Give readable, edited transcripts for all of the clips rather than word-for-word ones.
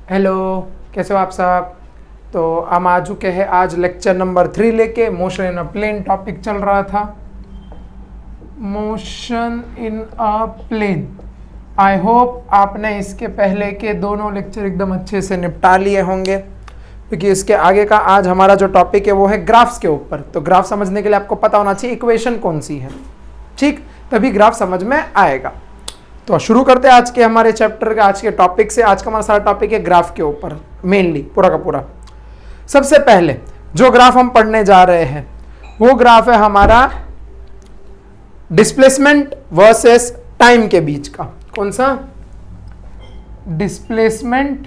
Hello, कैसे हो आप सब। तो हम आ चुके हैं आज लेक्चर नंबर 3 लेके। Motion in a plane topic चल रहा था, motion in a plane. I hope आपने इसके पहले के दोनों लेक्चर एकदम अच्छे से निपटा लिए होंगे, क्योंकि इसके आगे का आज हमारा जो टॉपिक है वो है ग्राफ्स के ऊपर। तो ग्राफ समझने के लिए आपको पता होना चाहिए इक्वेशन कौन सी है, ठीक, तभी ग्राफ समझ में आएगा। तो शुरू करते हैं आज के हमारे चैप्टर के आज के टॉपिक से। आज का हमारा सारा टॉपिक है ग्राफ के ऊपर, मेनली पूरा का पूरा। सबसे पहले जो ग्राफ हम पढ़ने जा रहे हैं वो ग्राफ है हमारा डिस्प्लेसमेंट वर्सेस टाइम के बीच का। कौन सा? Displacement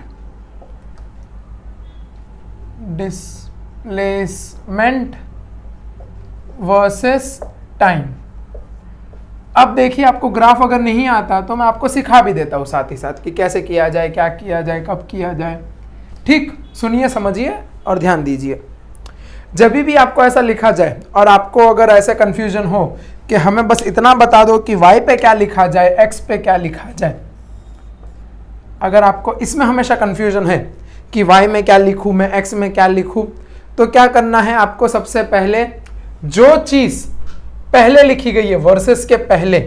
versus time. अब देखिए, आपको ग्राफ अगर नहीं आता तो मैं आपको सिखा भी देता हूं साथ ही साथ कि कैसे किया जाए, क्या किया जाए, कब किया जाए। ठीक, सुनिए, समझिए और ध्यान दीजिए। जब भी आपको ऐसा लिखा जाए और आपको अगर ऐसा कंफ्यूजन हो कि हमें बस इतना बता दो कि y पे क्या लिखा जाए, x पे क्या लिखा जाए, अगर आपको इसमें हमेशा कंफ्यूजन है कि y में क्या लिखूं, मैं x में क्या लिखूं, तो क्या करना है आपको? सबसे पहले जो चीज पहले लिखी गई है वर्सेस के पहले,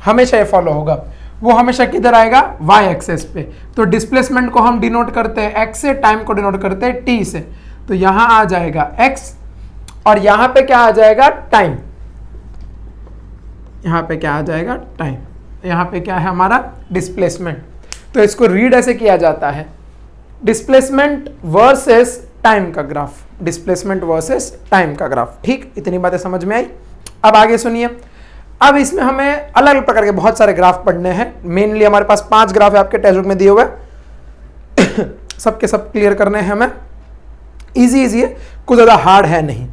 हमेशा ये फॉलो होगा, वो हमेशा किधर आएगा? y एक्सेस पे। तो डिस्प्लेसमेंट को हम डिनोट करते हैं x से, टाइम को डिनोट करते हैं t से। तो यहां आ जाएगा x और यहां पे क्या आ जाएगा? टाइम। यहां पे क्या आ जाएगा? टाइम। यहां पे क्या है हमारा? डिस्प्लेसमेंट। तो इसको रीड ऐसे किया जाता है, डिस्प्लेसमेंट वर्सेस टाइम का ग्राफ, डिस्प्लेसमेंट वर्सेस टाइम का ग्राफ। ठीक, इतनी बातें समझ में आई। अब आगे सुनिए। अब इसमें हमें अलग अलग प्रकार के बहुत सारे ग्राफ पढ़ने हैं। मेनली हमारे पास 5 ग्राफ है आपके टेक्स्ट बुक में दिए हुए सबके सब क्लियर करने हैं हमें। इजी है, कुछ ज्यादा हार्ड है नहीं।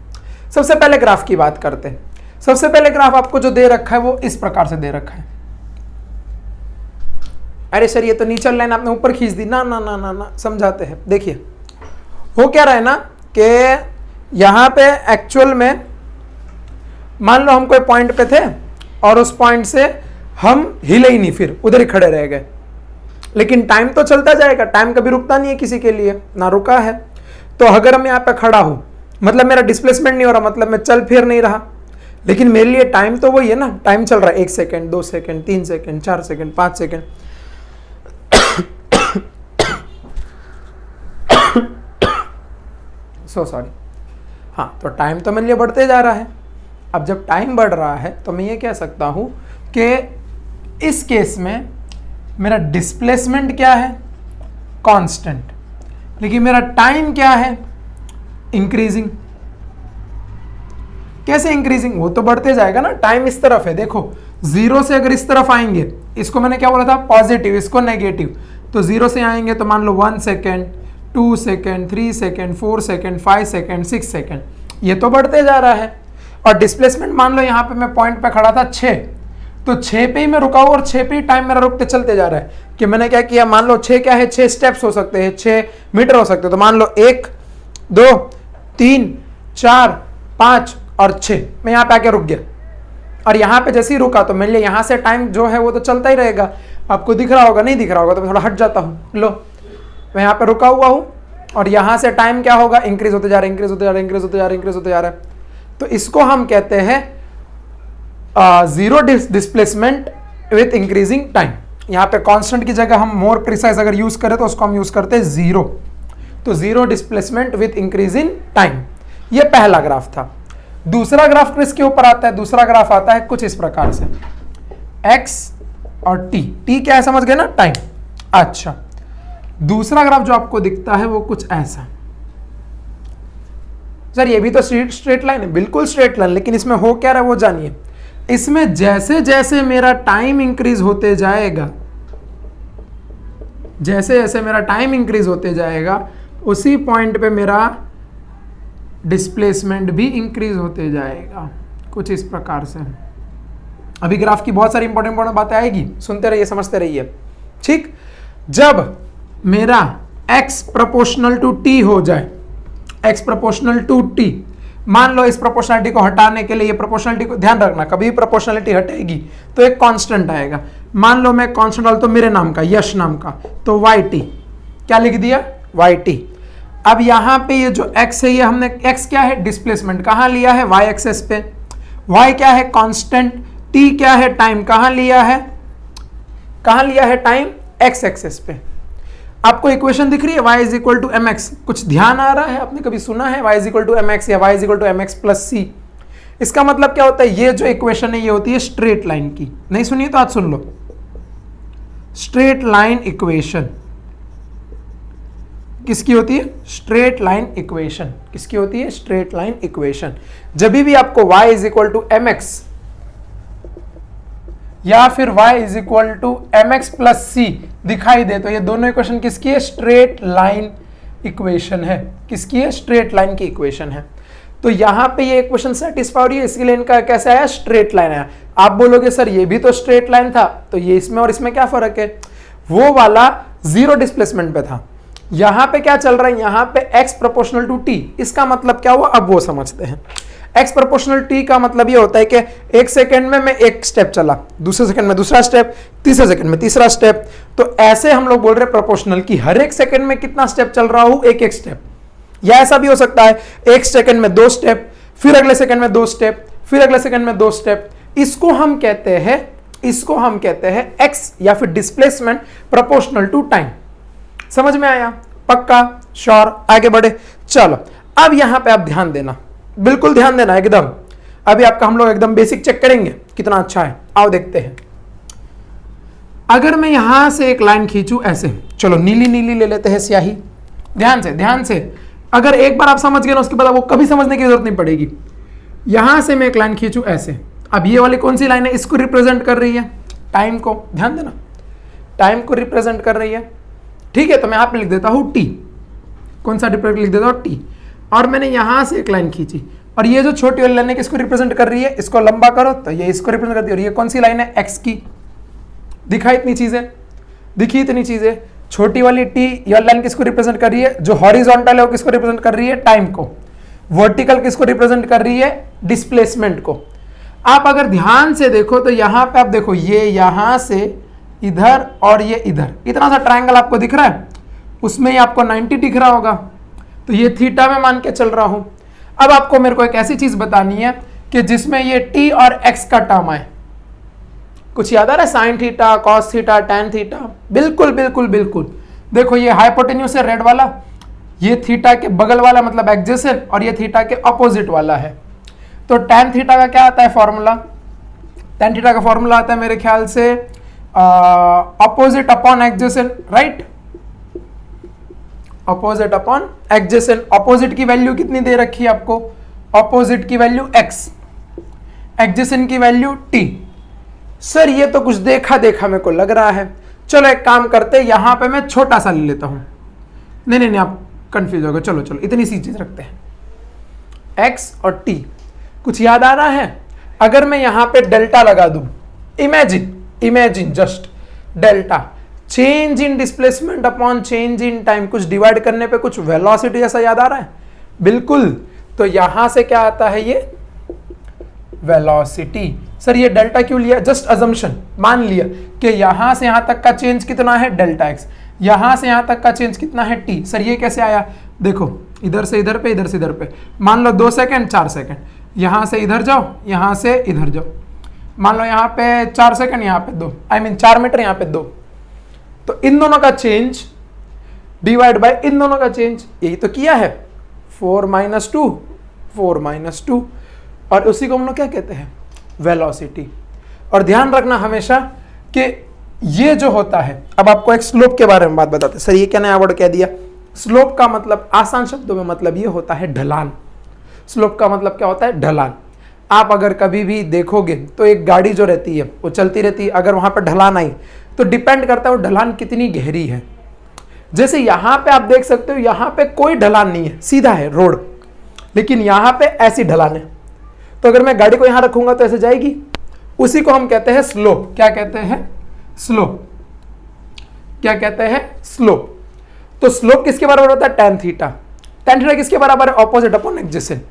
सबसे पहले ग्राफ की बात करते हैं। सबसे पहले ग्राफ आपको जो दे रखा है वो इस प्रकार से दे रखा है। अरे सर, ये तो नीचे लाइन आपने ऊपर खींच दी ना। ना ना ना ना, समझाते हैं। देखिए, हो क्या रहा है ना कि यहां पे एक्चुअल में मान लो हम कोई पॉइंट पे थे और उस पॉइंट से हम हिले ही नहीं, फिर उधर ही खड़े रह गए। लेकिन टाइम तो चलता जाएगा, टाइम कभी रुकता नहीं है किसी के लिए, ना रुका है। तो अगर मैं यहाँ पे खड़ा हूं, मतलब मेरा डिस्प्लेसमेंट नहीं हो रहा, मतलब मैं चल फिर नहीं रहा, लेकिन मेरे लिए टाइम तो वही है ना। टाइम चल रहा है 1 second, 2 second, 3 second, 4 second, 5 second. So sorry. हाँ, तो टाइम तो मेरे लिए बढ़ते जा रहा है। अब जब टाइम बढ़ रहा है तो मैं ये कह सकता हूं कि इस केस में मेरा डिस्प्लेसमेंट क्या है? कांस्टेंट। लेकिन मेरा टाइम क्या है? इंक्रीजिंग। कैसे इंक्रीजिंग? वो तो बढ़ते जाएगा ना। टाइम इस तरफ है, देखो, 0 से अगर इस तरफ आएंगे, इसको मैंने क्या बोला था? पॉजिटिव, इसको नेगेटिव। तो 0 से आएंगे तो मान लो 1 second, 2 second, 3 second, 4 second, 5 second, 6 second, ये तो बढ़ते जा रहा है। और डिस्प्लेसमेंट मान लो यहाँ पे मैं पॉइंट पे खड़ा था 6, तो 6 पे ही मैं रुका हूँ और 6 पे ही टाइम मेरा रुकते चलते जा रहा है। कि मैंने क्या किया? मान लो 6 क्या है? 6 स्टेप्स हो सकते हैं, 6 मीटर हो सकते हैं। तो मान लो 1, 2, 3, 4, 5 और 6, मैं यहाँ पे आके रुक गया। और यहाँ पे जैसे ही रुका तो मेरे लिए यहाँ से टाइम जो है वो तो चलता ही रहेगा। आपको दिख रहा होगा, नहीं दिख रहा होगा तो मैं थोड़ा हट जाता हूँ। लो, मैं यहाँ पे रुका हुआ हूँ और यहाँ से टाइम क्या होगा? इंक्रीज होते जा रहा है, इंक्रीज होते जा रहा है, इंक्रीज होते जा रहा है, इंक्रीज होते जा रहा है। तो इसको हम कहते हैं zero displacement with increasing time. यहाँ पे कांस्टेंट की जगह हम मोर प्रिसाइज अगर यूज करें तो उसको हम यूज करते हैं जीरो। तो zero displacement with increasing time, ये पहला ग्राफ था। दूसरा ग्राफ किसके ऊपर आता है? दूसरा ग्राफ आता है कुछ इस प्रकार से, x और t। t क्या है समझ गए ना? टाइम। अच्छा, दूसरा ग्राफ जो आपको दिखता है वो कुछ ऐसा। सर ये भी तो स्ट्रेट लाइन है। बिल्कुल स्ट्रेट लाइन, लेकिन इसमें हो क्या रहा है वो जानिए। इसमें जैसे जैसे मेरा टाइम इंक्रीज होते जाएगा, जैसे जैसे मेरा टाइम इंक्रीज होते जाएगा, उसी पॉइंट पे मेरा डिस्प्लेसमेंट भी इंक्रीज होते जाएगा, कुछ इस प्रकार से। अभी ग्राफ की बहुत सारी इंपॉर्टेंट बातें आएगी, सुनते रहिए, समझते रहिए। ठीक, जब मेरा x प्रोपोर्शनल टू t हो जाए, x प्रोपोर्शनल टू t, मान लो इस प्रोपोर्शनलिटी को हटाने के लिए, ये प्रोपोर्शनलिटी को ध्यान रखना, कभी भी प्रोपोर्शनलिटी हटेगी तो एक कांस्टेंट आएगा। मान लो मैं कांस्टेंट डालता हूं मेरे नाम का, यश नाम का, तो yt क्या लिख दिया, वाई टी। अब यहां पे ये जो x है, ये हमने x क्या है, डिस्प्लेसमेंट, कहां लिया है, y एक्सेस पे। y क्या है, कांस्टेंट। t क्या है, टाइम, कहां लिया है, टाइम, x एक्सेस पे। आपको इक्वेशन दिख रही है, y is equal to M x. कुछ ध्यान आ रहा है, आपने कभी सुना है y is equal to M X या y is equal to M X plus C? इसका मतलब क्या होता है, ये जो इक्वेशन है ये होती है स्ट्रेट लाइन की। नहीं सुनिए तो आज सुन लो, स्ट्रेट लाइन इक्वेशन किसकी होती है, स्ट्रेट लाइन इक्वेशन किसकी होती है, स्ट्रेट लाइन इक्वेशन। जब भी आपको y is equal to M X या फिर y is equal to M X plus C दिखाई दे, तो ये दोनों इक्वेशन किसकी है, स्ट्रेट लाइन इक्वेशन है। किसकी है, स्ट्रेट लाइन की इक्वेशन है। तो यहां पे ये इक्वेशन सेटिस्फाई हो रही है, इसलिए इनका कैसे आया, स्ट्रेट लाइन आया। आप बोलोगे सर ये भी तो स्ट्रेट लाइन था, तो ये इसमें और इसमें क्या फर्क है, वो वाला जीरो डिस्प्लेसमेंट पे था, यहां पे क्या चल रहा है, यहां पे x प्रोपोर्शनल टू t। इसका मतलब क्या हुआ, अब वो समझते हैं। x प्रोपोर्शनल t का मतलब ये होता है कि एक सेकंड में मैं एक स्टेप चला, दूसरे सेकंड में दूसरा स्टेप, तीसरे सेकंड में तीसरा स्टेप। तो ऐसे हम लोग बोल रहे हैं प्रोपोर्शनल की हर एक सेकंड में कितना स्टेप चल रहा हूं, एक एक स्टेप। या ऐसा भी हो सकता है एक सेकंड में 2 स्टेप, फिर अगले सेकंड में 2 स्टेप, फिर अगले सेकंड में 2 स्टेप। इसको हम कहते हैं x या फिर डिस्प्लेसमेंट प्रोपोर्शनल टू टाइम। समझ में आया, पक्का, श्योर, आगे बढ़े। चलो अब यहां पे आप ध्यान देना, बिल्कुल ध्यान देना एकदम। अभी आपका हम लोग एकदम बेसिक चेक करेंगे कितना अच्छा है, आओ देखते हैं। अगर मैं यहां से एक लाइन खींचूं ऐसे, चलो नीली नीली ले लेते हैं स्याही, ध्यान से। अगर एक बार आप समझ गए ना, उसके बाद आपको कभी समझने की जरूरत नहीं पड़ेगी। यहां से मैं एक लाइन खींचूं ऐसे, अब ये वाली कौन सी लाइन है, इसको रिप्रेजेंट कर रही है, टाइम को, ध्यान देना, टाइम को रिप्रेजेंट कर रही है। ठीक है, तो मैं यहाँ पे लिख देता हूं t, कौन सा डिफरेंट लिख देता हूं t। और मैंने यहां से एक लाइन खींची, और ये जो छोटी वाली लाइन है किसको रिप्रेजेंट कर रही है, इसको लंबा करो तो ये इसको रिप्रेजेंट करती है। और ये कौन सी लाइन है, x की। दिखा इतनी चीजें, दिखी इतनी चीजें। छोटी वाली t ये लाइन किसको रिप्रेजेंट कर रही है, जो हॉरिजॉन्टल है वो किसको रिप्रेजेंट कर रही है, टाइम को। वर्टिकल किसको रिप्रेजेंट कर रही है, डिस्प्लेसमेंट को। आप अगर ध्यान से देखो तो यहां पे आप देखो, ये यहां से इधर और ये इधर, इतना सा ट्रायंगल आपको दिख रहा है, उसमें ही आपको 90 दिख रहा होगा। तो ये थीटा में मान के चल रहा हूं। अब आपको मेरे को एक ऐसी चीज बतानी है कि जिसमें ये t और x का टर्म आए। कुछ याद आ रहा है, sine theta, cos theta, tan theta, बिल्कुल बिल्कुल बिल्कुल। देखो ये हाइपोटेन्यूस है रेड वाला, ये थीटा के बगल वाला मतलब एडजेसेंट, और ये थीटा के अपोजिट वाला है। तो टैन थीटा का क्या आता है फॉर्मूला, टैन थीटा का फॉर्मूला आता है मेरे ख्याल से opposite upon adjacent, right, opposite upon adjacent. Opposite की वैल्यू कितनी दे रखी है आपको, अपोजिट की वैल्यू x, एडजेसेंट की वैल्यू t। सर ये तो कुछ देखा देखा मेरे को लग रहा है, चलो एक काम करते हैं, यहां पे मैं छोटा सा ले लेता हूं। नहीं आप कंफ्यूज हो गए, चलो इतनी सी चीज रखते हैं, x और t। कुछ याद आ रहा है, अगर मैं यहां पे डेल्टा लगा दूं, imagine just delta, change in displacement upon change in time, कुछ डिवाइड करने पे कुछ वेलोसिटी जैसा याद आ रहा है, बिल्कुल। तो यहां से क्या आता है, ये वेलोसिटी। सर ये डेल्टा क्यों लिया, जस्ट अजम्पशन, मान लिया कि यहां से यहां तक का चेंज कितना है, डेल्टा एक्स, यहां से यहां तक का चेंज कितना है, टी। सर ये कैसे आया, देखो इधर से इधर पे, इधर से इधर पे, मान लो 2 सेकंड 4 सेकंड, यहां से इधर जाओ, यहां से इधर जाओ, मान लो यहां पे 4 सेकंड, यहां पे 2, 4 मीटर, यहां पे 2। तो इन दोनों का चेंज डिवाइड बाय इन दोनों का चेंज, यही तो किया है, 4 - 2, 4 - 2, और उसी को हम लोग क्या कहते हैं, वेलोसिटी। और ध्यान रखना हमेशा कि ये जो होता है, अब आपको एक स्लोप के बारे में बात बताते हैं। सर ये क्या नया वर्ड कह दिया, स्लोप का मतलब आसान शब्दों में मतलब ये होता है ढलान। स्लोप का मतलब क्या होता है, ढलान। आप अगर कभी भी देखोगे तो एक गाड़ी जो रहती है वो चलती रहती है, अगर वहां पर ढलान आई तो डिपेंड करता है वो ढलान कितनी गहरी है। जैसे यहां पे आप देख सकते हो, यहां पे कोई ढलान नहीं है, सीधा है रोड, लेकिन यहां पे ऐसी ढलान है, तो अगर मैं गाड़ी को यहां रखूंगा तो ऐसे जाएगी। उसी को हम कहते हैं स्लोप। क्या कहते हैं, स्लोप। क्या कहते हैं, स्लोप। तो स्लोप किसके बराबर होता है, टैन थीटा। टैन थीटा किसके बराबर है, opposite upon adjacent.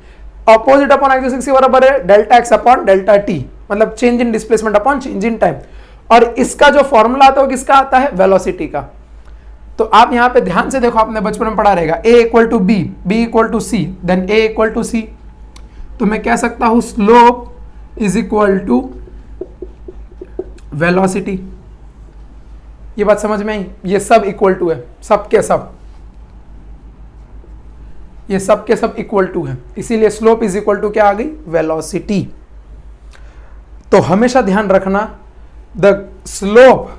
Opposite upon adjacent किसके बराबर है, delta X upon delta T, मतलब change in displacement upon change in time. और इसका जो फॉर्मूला आता है वो किसका आता है, वेलोसिटी का। तो आप यहां पे ध्यान से देखो, आपने बचपन में पढ़ा रहेगा a equal to B, B equal to C, then a equal to C. तो मैं कह सकता हूं slope is equal to velocity. ये बात समझ में आई? ये सब इक्वल टू है, सब के सब, ये सब के सब इक्वल टू है, इसीलिए स्लोप इज इक्वल टू क्या आ गई? वेलोसिटी। तो हमेशा ध्यान रखना, the slope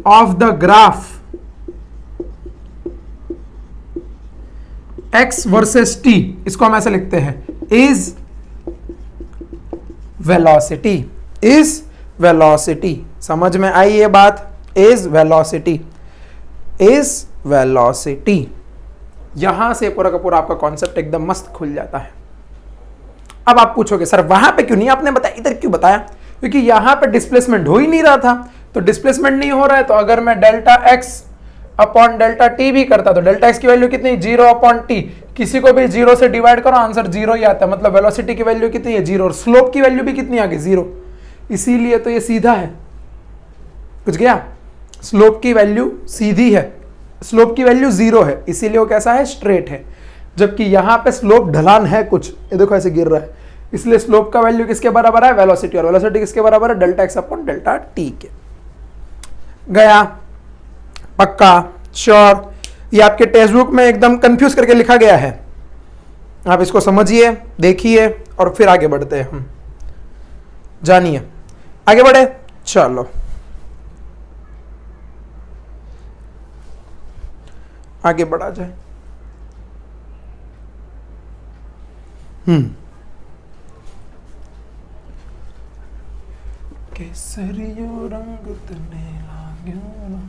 of the graph x versus t, इसको हम ऐसे लिखते हैं, इज वेलोसिटी, इज वेलोसिटी। समझ में आई ये बात? Is velocity, is velocity. यहां से पूरा का पूरा आपका कॉन्सेप्ट एकदम मस्त खुल जाता है। अब आप पूछोगे सर वहां पे क्यों नहीं आपने बताया, इधर क्यों बताया? क्योंकि यहां पे डिस्प्लेसमेंट हो ही नहीं रहा था। तो डिस्प्लेसमेंट नहीं हो रहा है, तो अगर मैं delta X upon delta T भी करता तो डेल्टा एक्स की वैल्यू कितनी? 0 अपॉन टी। किसी को भी 0 से डिवाइड करो, आंसर 0 ही आता है। मतलब वेलोसिटी की वैल्यू कितनी है? 0। और स्लोप की वैल्यू भी कितनी आ गई? 0। इसीलिए तो ये सीधा है। कुछ गया? स्लोप की वैल्यू सीधी है, स्लोप की वैल्यू 0 है, इसीलिए वो कैसा है? स्ट्रेट है। जबकि यहां पे स्लोप ढलान है कुछ, ये देखो ऐसे गिर रहा है, इसलिए स्लोप का वैल्यू किसके बराबर है? वेलोसिटी। और वेलोसिटी किसके बराबर है? Delta X upon delta T के। गया? पक्का? श्योर? ये आपके टेक्स्ट बुक में एकदम कंफ्यूज करके लिखा गया है, आप इसको समझिए, देखिए और फिर आगे बढ़ते हैं हम। जानिए, आगे बढ़े, चलो आगे बढ़ा जाए। केसरियो रंग तने लाग्यो ना,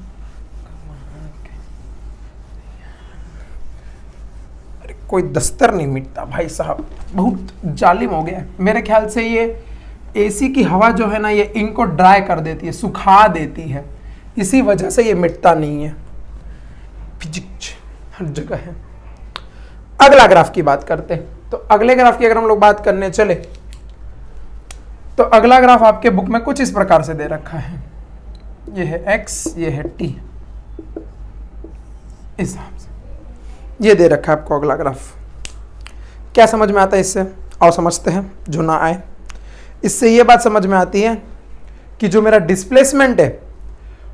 अरे कोई दस्तर नहीं मिटता भाई साहब, बहुत जालिम हो गया है। मेरे ख्याल से ये एसी की हवा जो है ना, ये इंक को ड्राई कर देती है, सुखा देती है, इसी वजह से ये मिटता नहीं है। फिजिक्स हर जगह है। अगला ग्राफ की बात करते हैं। तो अगले ग्राफ की अगर हम लोग बात करने चले तो अगला ग्राफ आपके बुक में कुछ इस प्रकार से दे रखा है। ये है x, ये है t, इस हिसाब से ये दे रखा है आपको अगला ग्राफ। क्या समझ में आता है इससे? और समझते हैं, जो ना आए। इससे ये बात समझ में आती है कि जो मेरा डिस्प्लेसमेंट है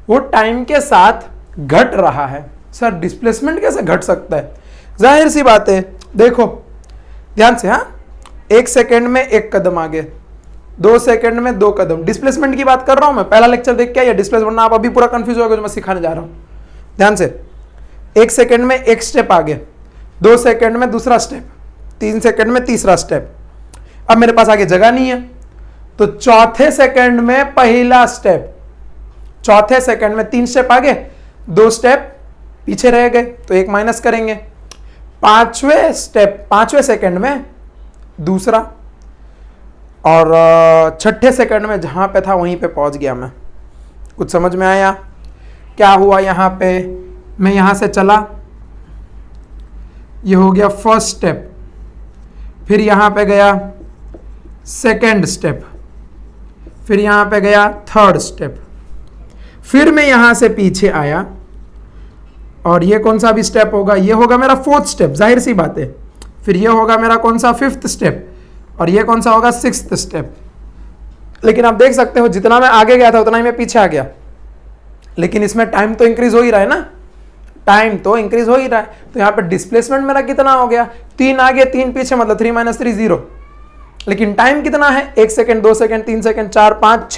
वो टाइम के साथ घट रहा है। सर डिस्प्लेसमेंट कैसे घट सकता है? जाहिर सी बात है, देखो ध्यान से, हाँ, 1 सेकेंड में 1 कदम आगे, 2 सेकेंड में 2 कदम। डिस्प्लेसमेंट की बात कर रहा हूं मैं, पहला लेक्चर देख के आइए डिस्प्लेसमेंट, आप अभी पूरा कंफ्यूज हो गए जो मैं सिखाने जा रहा हूं। ध्यान से, 1 सेकेंड में 1 स्टेप आगे, 2 सेकेंड में दूसरा स्टेप, 3 सेकेंड में तीसरा स्टेप। अब मेरे पास आगे जगह नहीं है, तो चौथे सेकेंड में पहला स्टेप, चौथे सेकेंड में 3 स्टेप आगे, 2 स्टेप पीछे रह गए, तो 1 माइनस करेंगे। पांचवें सेकंड में दूसरा, और छठे सेकंड में जहां पे था वहीं पे पहुंच गया मैं। कुछ समझ में आया? क्या हुआ यहां पे? मैं यहां से चला, ये हो गया फर्स्ट स्टेप, फिर यहां पे गया सेकंड स्टेप, फिर यहां पे गया थर्ड स्टेप, फिर मैं यहां से पीछे आया, और ये कौन सा भी स्टेप होगा? ये होगा मेरा 4th स्टेप, जाहिर सी बात है। फिर ये होगा मेरा कौन सा? 5th स्टेप, और ये कौन सा होगा? 6th step. लेकिन आप देख सकते हो जितना मैं आगे गया था उतना ही मैं पीछे आ गया, लेकिन इसमें टाइम तो इंक्रीज हो ही रहा है ना, टाइम तो इंक्रीज हो ही रहा है। तो यहाँ पे डिस्प्लेसमेंट मेरा कितना हो गया? 3 आगे 3 पीछे, मतलब 3 - 3 0। लेकिन टाइम कितना है? 1 सेकेंड, 2 सेकेंड, 3 सेकेंड, 4, 5,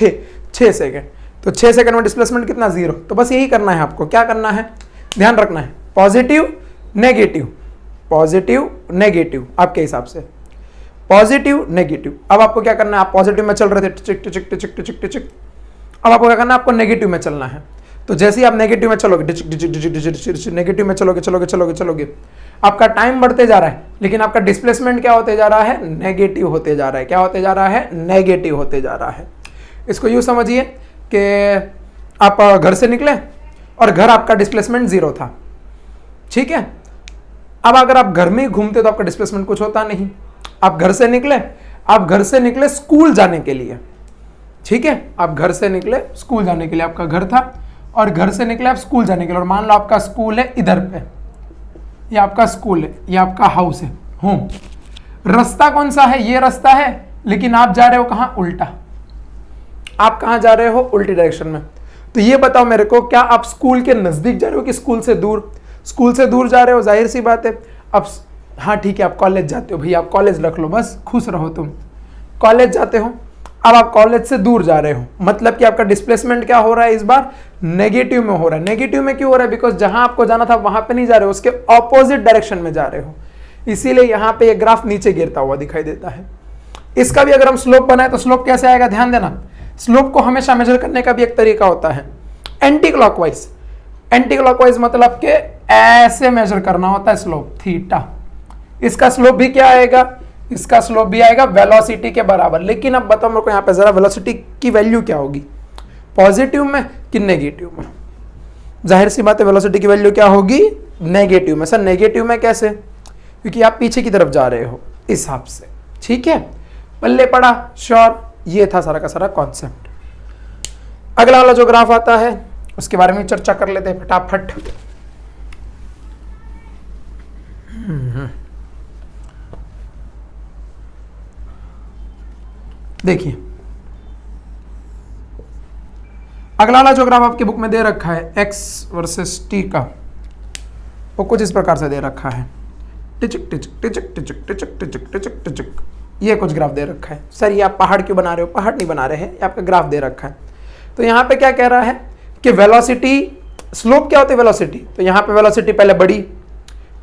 6 सेकेंड। तो 6 सेकेंड में डिस्प्लेसमेंट कितना? 0। तो बस यही करना है आपको। क्या करना है? ध्यान रखना है, पॉजिटिव नेगेटिव, पॉजिटिव नेगेटिव, आपके हिसाब से पॉजिटिव नेगेटिव। अब आपको क्या करना है? आप पॉजिटिव में चल रहे थे, टिचिक टिचिक टिचिक टिचिक टिचिक, अब आपको क्या करना है? आपको नेगेटिव में चलना है। तो जैसे ही आप नेगेटिव में चलोगे, टिचिक टिचिक टिचिक टिचिक, नेगेटिव में चलोगे चलोगे चलोगे चलोगे, आपका टाइम बढ़ते जा रहा है, लेकिन आपका डिस्प्लेसमेंट क्या होते जा रहा है? नेगेटिव होते जा रहा है। क्या होते जा रहा है? नेगेटिव होते जा रहा है। इसको यूं समझिए कि आप घर से निकले और घर आपका डिस्प्लेसमेंट 0 था, ठीक है। अब अगर आप घर में ही घूमते तो आपका डिस्प्लेसमेंट कुछ होता नहीं। आप घर से निकले स्कूल जाने के लिए, ठीक है। आप घर से निकले स्कूल जाने के लिए, आपका घर था और घर से निकले आप स्कूल जाने के लिए, और मान लो आपका स्कूल है इधर पे, ये आपका स्कूल है, ये आपका हाउस है, होम। रास्ता कौन सा है? ये रास्ता है, लेकिन आप जा रहे हो कहाँ? उल्टा। आप कहाँ जा रहे हो? उल्टी डायरेक्शन में। तो ये बताओ मेरे को, क्या आप स्कूल के नजदीक जा रहे हो कि स्कूल से दूर? स्कूल से दूर जा रहे हो, जाहिर सी बात है। अब हाँ ठीक है, आप कॉलेज जाते हो, भैया आप कॉलेज रख लो, बस खुश रहो तुम। कॉलेज जाते हो, अब आप कॉलेज से दूर जा रहे हो, मतलब कि आपका डिस्प्लेसमेंट क्या हो रहा है इस बार? नेगेटिव में हो रहा है। नेगेटिव में क्यों हो रहा है? बिकॉज जहां आपको जाना था वहां पे नहीं जा रहे हो, उसके ऑपोजिट डायरेक्शन में जा रहे हो, इसीलिए यहां पे ये ग्राफ नीचे गिरता हुआ दिखाई देता है। इसका भी अगर हम स्लोप बनाए तो स्लोप कैसे आएगा? ध्यान देना, स्लोप को हमेशा मेजर करने का भी एक तरीका होता है, एंटी क्लॉकवाइज। एंटी क्लॉकवाइज मतलब कि ऐसे मेजर करना होता है स्लोप, थीटा। इसका स्लोप भी क्या आएगा? इसका स्लोप भी आएगा वेलोसिटी के बराबर। लेकिन अब बताओ मेरे को यहाँ पे जरा, वेलोसिटी की वैल्यू क्या होगी? पॉजिटिव में कि नेगेटिव में? जाहिर सी बात है वेलोसिटी की वैल्यू क्या होगी? नेगेटिव में। सर नेगेटिव में कैसे? क्योंकि आप पीछे की तरफ जा रहे हो, इस हिसाब से। ठीक है, पल्ले पड़ा, श्योर। ये था सारा का सारा कॉन्सेप्ट। अगला वाला जो ग्राफ आता है उसके बारे में चर्चा कर लेते हैं फटाफट। देखिए, अगला वाला जो ग्राफ आपकी बुक में दे रखा है x वर्सेस t का, वो कुछ इस प्रकार से दे रखा है, टिचक टिचक टिचक टिचक टिचक टिचक टिचक टिचक। ये कुछ ग्राफ दे रखा है। सर ये आप पहाड़ क्यों बना रहे हो? पहाड़ नहीं बना रहे हैं, आपका ग्राफ दे रखा है। तो यहाँ पे क्या कह रहा है कि वेलोसिटी, स्लोप क्या होती है? वेलोसिटी। तो यहाँ पे वेलोसिटी पहले बढ़ी,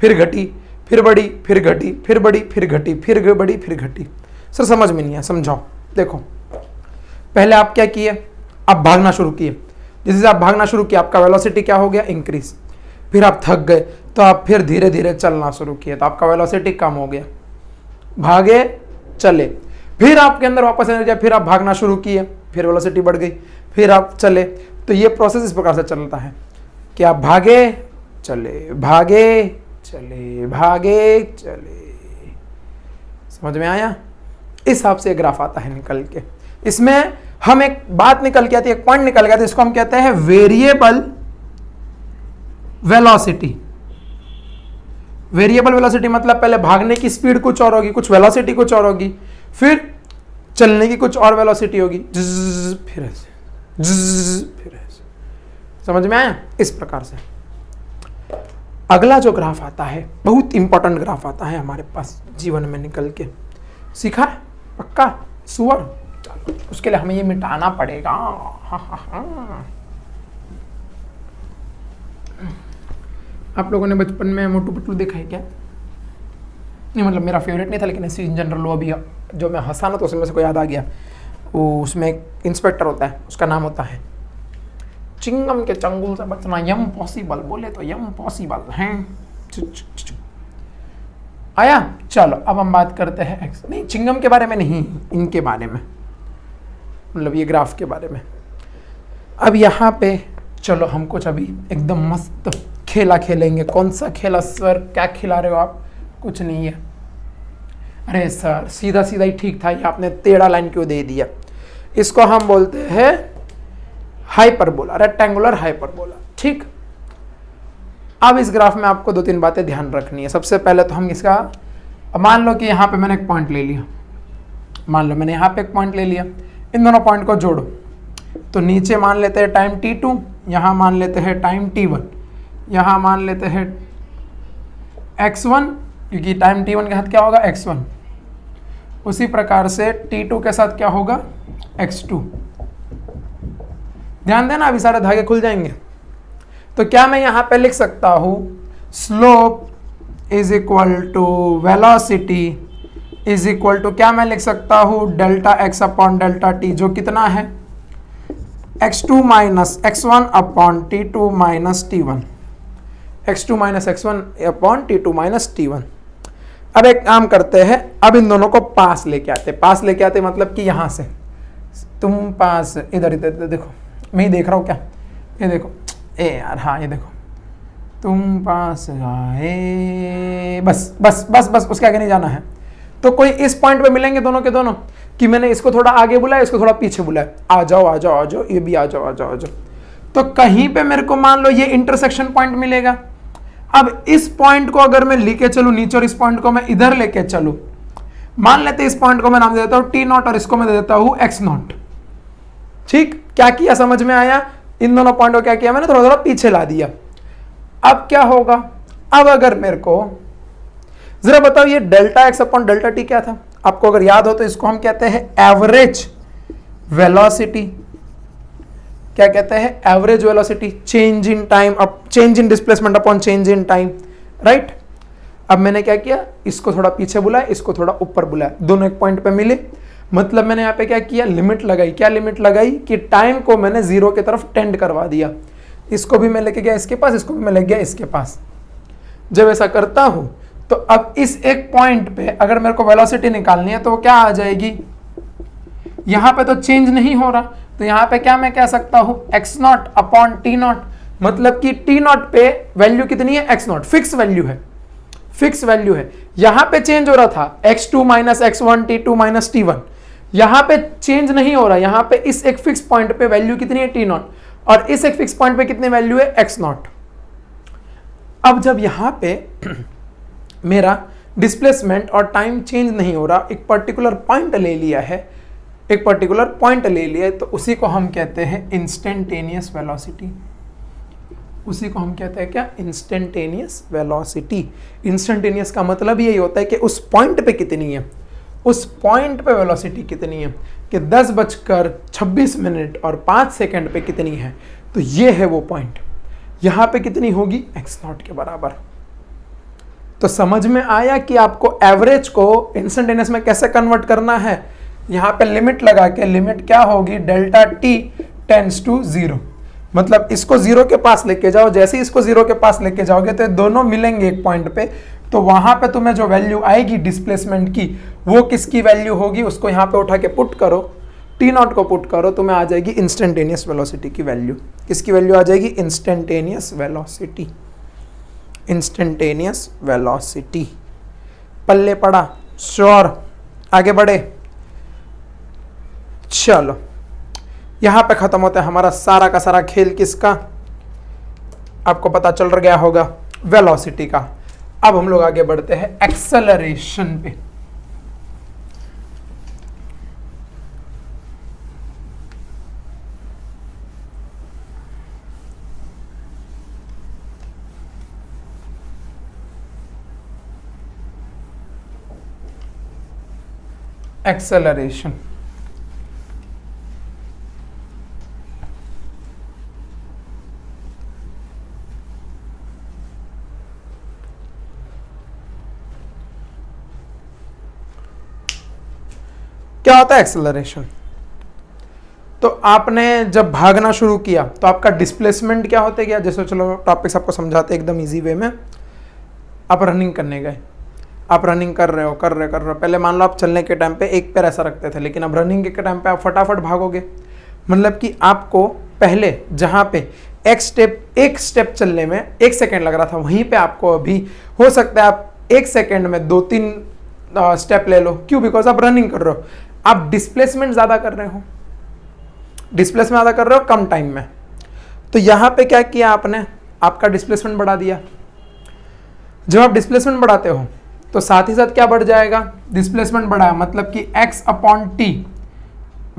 फिर घटी, फिर बढ़ी, फिर घटी, फिर बढ़ी, फिर घटी, फिर बढ़ी, फिर घटी। सर समझ में नहीं है, समझाओ। देखो, पहले आप क्या किए? आप भागना शुरू किए। जैसे आप भागना शुरू किया, आपका वेलोसिटी क्या हो गया? इंक्रीज। फिर आप थक गए तो आप फिर धीरे धीरे चलना शुरू किए, तो आपका वेलोसिटी कम हो गया। भागे, चले, फिर आपके अंदर वापस एनर्जी आई, फिर आप भागना शुरू किए, फिर वेलोसिटी बढ़ गई, फिर आप चले। तो ये प्रोसेस इस प्रकार से चलता है कि आप भागे, चले, भागे, चले, भागे, चले। समझ में आया? इस हिसाब से ग्राफ आता है निकल के। इसमें हम एक बात निकल के आती है, एक पॉइंट निकल के आती है, इसको हम कहते हैं वेरिएबल वेलोसिटी। वेरिएबल वेलोसिटी मतलब पहले भागने की स्पीड कुछ और होगी, कुछ वेलोसिटी कुछ और होगी, फिर चलने की कुछ और वेलोसिटी होगी, फिर ऐसे, फिर ऐसे। समझ में आया? इस प्रकार से। अगला जो ग्राफ आता है, बहुत इंपॉर्टेंट ग्राफ आता है हमारे पास जीवन में निकल के। सीखा है? पक्का? सुअर? चलो, उसके लिए हमें ये मिटाना पड़ेगा। आप लोगों ने बचपन में मोटू पतलू देखा है क्या? नहीं, मतलब मेरा फेवरेट नहीं था, लेकिन ऐसे इन जनरल वो अभी जो मैं हंसा ना तो उसमें से कोई याद आ गया। वो उसमें एक इंस्पेक्टर होता है, उसका नाम होता है चिंगम के चंगुल से बचना यम पॉसिबल, बोले तो यम पॉसिबल है। आया? चलो अब हम बात करते हैं एक्स, नहीं चिंगम के बारे में नहीं, इनके बारे में, मतलब ये ग्राफ के बारे में। अब यहाँ पे चलो हम कुछ अभी एकदम मस्त खेला खेलेंगे। कौन सा खेला सर? क्या खिला रहे हो आप? कुछ नहीं है। अरे सर सीधा सीधा ही ठीक था, ये आपने टेढ़ा लाइन क्यों दे दिया? इसको हम बोलते हैं हाइपरबोला, रेक्टेंगुलर हाइपरबोला। ठीक, अब इस ग्राफ में आपको दो तीन बातें ध्यान रखनी है। सबसे पहले तो हम इसका, मान लो कि यहाँ पे मैंने एक पॉइंट ले लिया, मान लो मैंने यहाँ पे एक पॉइंट ले लिया, इन दोनों पॉइंट को जोड़ो। तो नीचे मान लेते हैं टाइम t2, यहाँ मान लेते हैं टाइम t1, यहाँ मान लेते हैं x1, क्योंकि टाइम t1 के साथ क्या होगा? x1। उसी प्रकार से t2 के साथ क्या होगा? x2। ध्यान देना, अभी सारे धागे खुल जाएंगे। तो क्या मैं यहाँ पे लिख सकता हूँ slope is equal to velocity is equal to, क्या मैं लिख सकता हूँ delta x upon delta t, जो कितना है? x2 minus x1 upon t2 minus t1, x2 minus x1 upon t2 minus t1। अब एक काम करते हैं, अब इन दोनों को पास लेके आते। पास लेके आते मतलब कि यहाँ से तुम पास, इधर इधर देखो, मैं ही देख रहा हूँ क्या? ये देखो, ए यार, हाँ ये देखो, तुम पास आए, बस बस बस बस, उसके आगे नहीं जाना है। तो कोई इस पॉइंट पे मिलेंगे दोनों के दोनों, कि मैंने इसको थोड़ा आगे बुलाया, इसको थोड़ा पीछे बुलाया, आ जाओ आ जाओ आ जाओ, ये भी आ जाओ आ जाओ आ जाओ। तो कहीं पे मेरे को मान लो ये इंटरसेक्शन पॉइंट मिलेगा। अब इस पॉइंट को अगर मैं लेके चलूं नीचे और इस पॉइंट को मैं इधर लेके चलूं, मान लेते इस पॉइंट को मैं नाम दे देता हूं टी नॉट और इसको मैं दे देता हूं एक्स नॉट। ठीक, क्या किया समझ में आया? इन दोनों पॉइंट को क्या किया मैंने, थोड़ा थोड़ा पीछे ला दिया। अब क्या होगा, अब अगर मेरे को जरा बताओ ये delta X upon delta T क्या था? आपको अगर याद हो तो इसको हम कहते हैं एवरेज वेलोसिटी। क्या कहते हैं? Average velocity, change in time, change in displacement upon change in time, right. अब मैंने क्या किया, इसको थोड़ा पीछे बुलाया, इसको थोड़ा ऊपर बुलाया, दोनों एक पॉइंट पे मिले। मतलब मैंने यहाँ पे क्या किया, लिमिट लगाई। क्या लिमिट लगाई कि टाइम को मैंने जीरो की तरफ टेंड करवा दिया। इसको भी मैं लेके गया इसके पास, इसको भी मैं लेके गया इसके पास। जब ऐसा करता हूं तो अब इस एक पॉइंट पे अगर मेरे को वेलोसिटी निकालनी है तो वो क्या आ जाएगी, यहां पे तो चेंज नहीं हो रहा, तो यहां पे क्या मैं कह सकता हूं, x not upon T not. मतलब कि टी नॉट पे वैल्यू कितनी है, एक्स नॉट, फिक्स वैल्यू है, फिक्स वैल्यू है। यहां पे चेंज हो रहा था x2 minus x1 t2 minus t1, यहां पे चेंज नहीं हो रहा। यहां पे इस एक फिक्स पॉइंट पे वैल्यू कितनी है, टी नॉट, और इस एक फिक्स पॉइंट पे कितनी वैल्यू है, एक्स नॉट। अब जब यहां पे मेरा डिस्प्लेसमेंट और टाइम चेंज नहीं हो रहा, एक पर्टिकुलर पॉइंट ले लिया है, एक पर्टिकुलर पॉइंट ले लिया है, तो उसी को हम कहते हैं इंस्टेंटेनियस वेलोसिटी। उसी को हम कहते हैं क्या, इंस्टेंटेनियस वेलोसिटी। इंस्टेंटेनियस का मतलब यही होता है कि उस पॉइंट पे कितनी है, उस पॉइंट पे वेलोसिटी कितनी है, कि 10:26 और 5 सेकंड पे कितनी है। तो ये है वो पॉइंट, यहां पे कितनी होगी, एक्स नॉट के बराबर। तो समझ में आया कि आपको एवरेज को इंस्टेंटेनियस में कैसे कन्वर्ट करना है। यहां पे लिमिट लगा के, लिमिट क्या होगी, डेल्टा टी टेंड्स टू 0। मतलब इसको 0 के पास लेके जाओ, जैसे ही इसको 0 के पास लेके जाओगे तो दोनों मिलेंगे एक पॉइंट पे, तो वहां पे तुम्हें जो वैल्यू आएगी डिस्प्लेसमेंट की, वो किसकी वैल्यू होगी, उसको यहां पे उठा के पुट करो, टी नॉट को पुट करो, तुम्हें आ जाएगी इंस्टेंटेनियस वेलोसिटी की वैल्यू। किसकी वैल्यू आ जाएगी, इंस्टेंटेनियस वेलोसिटी, इंस्टेंटेनियस वेलोसिटी। पल्ले पड़ा, श्योर, आगे बढ़े। चलो यहां पे खत्म होता है हमारा सारा का सारा खेल। किसका, आपको पता चल गया होगा, वेलोसिटी का। अब हम लोग आगे बढ़ते हैं एक्सेलरेशन पे। एक्सेलरेशन, क्या होता है एक्सेलरेशन? तो आपने जब भागना शुरू किया तो आपका डिस्प्लेसमेंट क्या होते गया। जैसे चलो टॉपिक्स आपको समझाते एकदम इजी वे में। आप रनिंग करने गए, आप रनिंग कर रहे हो, पहले मान लो आप चलने के टाइम पे एक पैर ऐसा रखते थे, लेकिन अब रनिंग के टाइम पे आप फटाफट भागोगे। मतलब कि आपको पहले जहाँ पे एक स्टेप चलने में 1 सेकेंड लग रहा था, वहीं पे आपको अभी हो सकता है आप 1 सेकेंड में 2-3 स्टेप ले लो। क्यों? बिकॉज आप रनिंग कर रहे हो, आप डिस्प्लेसमेंट ज़्यादा कर रहे हो, डिस्प्लेसमेंट ज़्यादा कर रहे हो कम टाइम में। तो यहाँ पे क्या किया आपने, आपका डिस्प्लेसमेंट बढ़ा दिया। जब आप डिस्प्लेसमेंट बढ़ाते हो तो साथ ही साथ क्या बढ़ जाएगा, डिस्प्लेसमेंट बढ़ाया मतलब कि x अपॉन टी,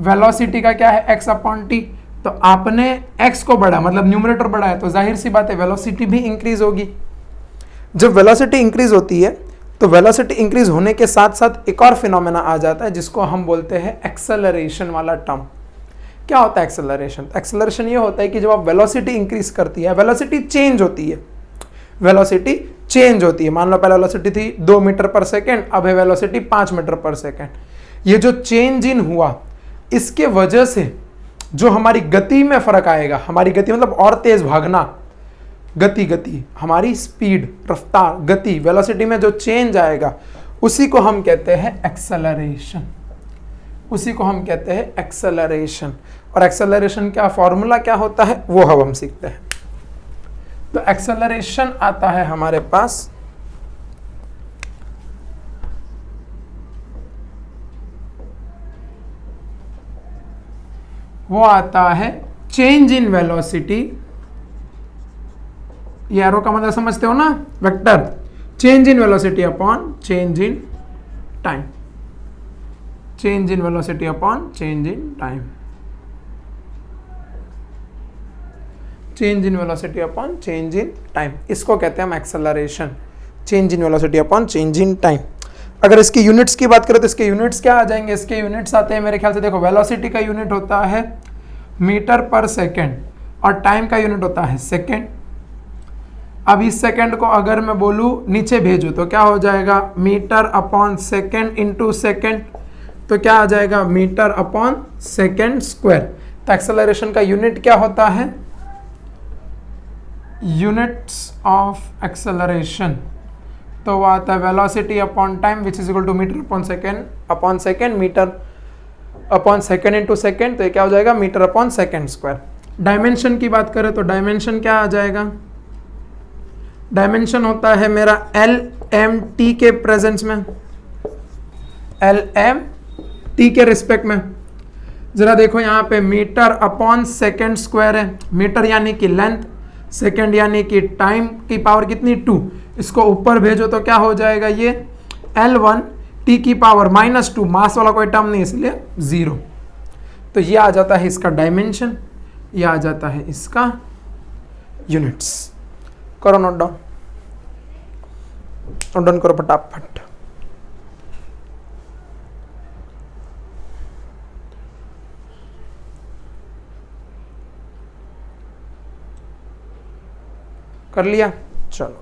वेलोसिटी का क्या है, x अपॉन टी। तो आपने x को बढ़ा मतलब न्यूमरेटर बढ़ाया, तो जाहिर सी बात है वेलोसिटी भी इंक्रीज होगी। जब वेलोसिटी इंक्रीज होती है तो वेलोसिटी इंक्रीज होने के साथ साथ एक और फिनोमेना आ जाता है जिसको हम बोलते हैं एक्सेलरेशन वाला टर्म। क्या होता है एक्सेलरेशन? एक्सेलरेशन ये होता है कि जब आप वेलोसिटी इंक्रीज करती है, वेलोसिटी चेंज होती है, वेलोसिटी चेंज होती है। मान लो पहले वेलोसिटी थी 2 मीटर पर सेकेंड, अब है वेलोसिटी 5 मीटर पर सेकेंड। ये जो चेंज इन हुआ, इसके वजह से जो हमारी गति में फर्क आएगा, हमारी गति मतलब और तेज भागना, गति हमारी स्पीड, रफ्तार, गति, वेलोसिटी में जो चेंज आएगा उसी को हम कहते हैं एक्सेलरेशन, उसी को हम कहते हैं एक्सेलरेशन। और एक्सेलरेशन का फॉर्मूला क्या होता है वो हम सीखते हैं। तो एक्सेलरेशन आता है हमारे पास वो आता है चेंज इन वेलोसिटी, ये एरो का मतलब समझते हो ना, vector, change in velocity upon change in time, change in velocity upon change in time, change in velocity upon change in time, इसको कहते हैं हम acceleration, change in velocity upon change in time. अगर इसकी यूनिट्स की बात करें तो इसके यूनिट्स क्या आ जाएंगे, इसके यूनिट्स आते हैं मेरे ख्याल से, देखो वेलोसिटी का यूनिट होता है मीटर पर सेकेंड और टाइम का यूनिट होता है सेकेंड। अब इस सेकेंड को अगर मैं बोलूँ नीचे भेजूँ तो क्या हो जाएगा, metre upon second into second, तो क्या आ जाएगा, मीटर अपॉन सेकेंड स्क्वायर। तो एक्सेलरेशन का यूनिट क्या होता है, यूनिट्स ऑफ एक्सेलरेशन, तो वो आता है velocity upon time which is equal to metre upon second, metre upon second into second, तो ये क्या हो जाएगा, metre upon second square. Dimension की बात करें तो डायमेंशन क्या आ जाएगा, डायमेंशन होता है मेरा एल एम टी के प्रेजेंस में, एल एम टी के रिस्पेक्ट में। जरा देखो यहाँ पे मीटर अपॉन सेकेंड स्क्वायर है, मीटर यानी कि लेंथ, सेकेंड यानी कि टाइम की पावर कितनी 2, इसको ऊपर भेजो तो क्या हो जाएगा, ये L1 t की पावर -2, मास वाला कोई टर्म नहीं इसलिए 0। तो ये आ जाता है इसका डायमेंशन, ये आ जाता है इसका यूनिट्स। करो नोट डाउन, नोट डाउन करो फटाफट। कर लिया, चलो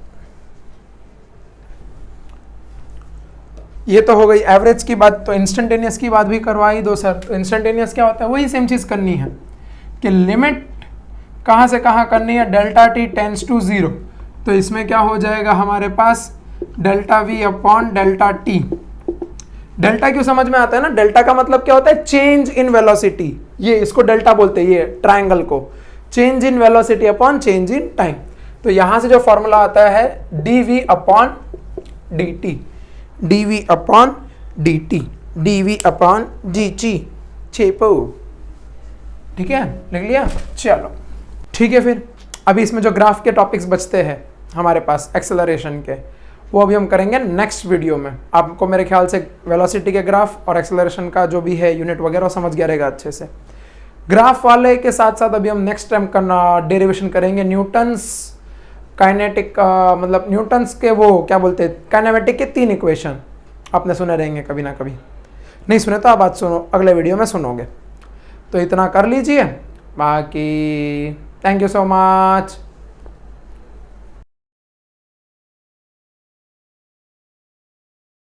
ये तो हो गई एवरेज की बात। तो इंस्टेंटेनियस की बात भी करवा ही दो सर। तो इंस्टेंटेनियस क्या होता है, वही सेम चीज करनी है कि लिमिट कहाँ से कहाँ करनी है, डेल्टा टी टेंस टू 0, तो इसमें क्या हो जाएगा हमारे पास delta V upon delta T. Delta क्यों समझ में आता है ना, डेल्टा का मतलब क्या होता है, चेंज इन वेलोसिटी, ये इसको डेल्टा बोलते हैं, ये ट्रायंगल को, change in velocity upon change in time. तो यहां से जो फॉर्मूला आता है dv upon dt, dv upon dt, dv upon gt, चेपो, ठीक है, लिख लिया, चलो ठीक है। फिर अभी इसमें जो ग्राफ के टॉपिक्स बचते हैं हमारे पास एक्सेलरेशन के, वो अभी हम करेंगे नेक्स्ट वीडियो में। आपको मेरे ख्याल से वेलोसिटी के ग्राफ और एक्सेलरेशन का जो भी है यूनिट वगैरह समझ गया रहेगा अच्छे से। ग्राफ वाले के साथ साथ अभी हम नेक्स्ट टाइम करना डेरिवेशन करेंगे न्यूटन्स काइनेटिक, मतलब न्यूटन्स के वो क्या बोलते हैं, काइनेमेटिक के 3 इक्वेशन आपने सुने रहेंगे कभी ना कभी, नहीं सुने तो आप आज सुनो, अगले वीडियो में सुनोगे। तो इतना कर लीजिए, बाकी थैंक यू सो मच।